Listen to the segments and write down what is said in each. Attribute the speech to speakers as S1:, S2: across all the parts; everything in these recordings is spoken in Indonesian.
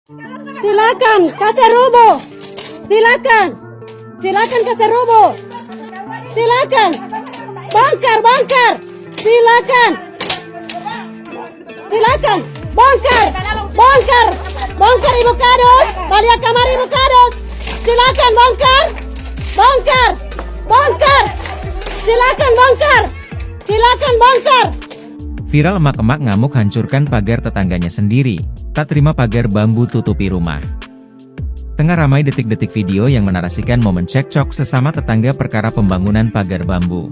S1: Silakan kasih rubuh. Silakan. Silakan kasih rubuh. Silakan. Bongkar. Silakan. Silakan. Bongkar. Ibu Kadus. Balik kamar Ibu Kadus. Silakan bongkar. Silakan bongkar.
S2: Viral emak-emak ngamuk hancurkan pagar tetangganya sendiri, tak terima pagar bambu tutupi rumah. Tengah ramai detik-detik video yang menarasikan momen cekcok sesama tetangga perkara pembangunan pagar bambu.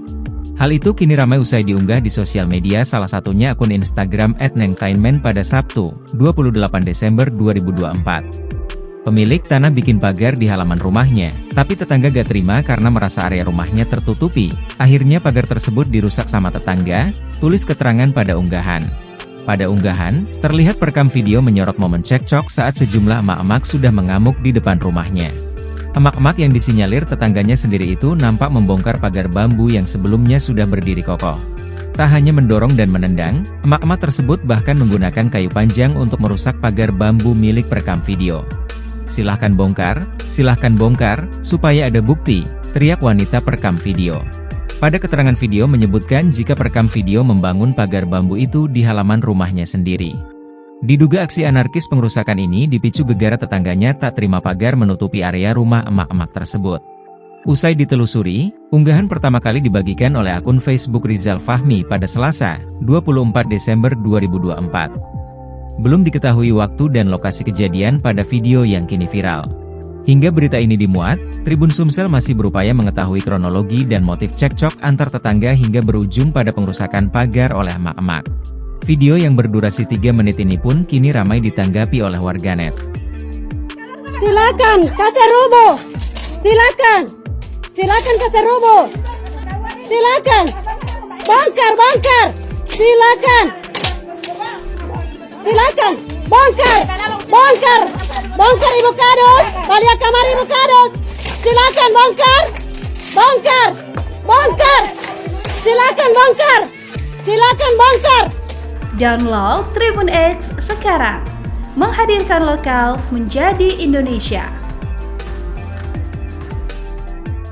S2: Hal itu kini ramai usai diunggah di sosial media, salah satunya akun Instagram @nengtainment pada Sabtu, 28 Desember 2024. Pemilik tanah bikin pagar di halaman rumahnya, tapi tetangga gak terima karena merasa area rumahnya tertutupi. Akhirnya pagar tersebut dirusak sama tetangga, tulis keterangan pada unggahan. Pada unggahan, terlihat perekam video menyorot momen cekcok saat sejumlah emak-emak sudah mengamuk di depan rumahnya. Emak-emak yang disinyalir tetangganya sendiri itu nampak membongkar pagar bambu yang sebelumnya sudah berdiri kokoh. Tak hanya mendorong dan menendang, emak-emak tersebut bahkan menggunakan kayu panjang untuk merusak pagar bambu milik perekam video. Silahkan bongkar, supaya ada bukti, teriak wanita perekam video. Pada keterangan video menyebutkan jika perekam video membangun pagar bambu itu di halaman rumahnya sendiri. Diduga aksi anarkis pengerusakan ini dipicu gegara tetangganya tak terima pagar menutupi area rumah emak-emak tersebut. Usai ditelusuri, unggahan pertama kali dibagikan oleh akun Facebook Rizal Fahmi pada Selasa, 24 Desember 2024. Belum diketahui waktu dan lokasi kejadian pada video yang kini viral. Hingga berita ini dimuat, Tribun Sumsel masih berupaya mengetahui kronologi dan motif cekcok antar tetangga hingga berujung pada pengerusakan pagar oleh emak-emak. Video yang berdurasi 3 menit ini pun kini ramai ditanggapi oleh warganet.
S1: Silakan kasih rubuh. Silakan kasih rubuh. Silakan. Bongkar. Silakan. Bongkar Ibu Kadus. Balik kamar Ibu Kadus. Silakan bongkar. Silakan bongkar.
S3: Download Tribun X sekarang, menghadirkan lokal menjadi Indonesia.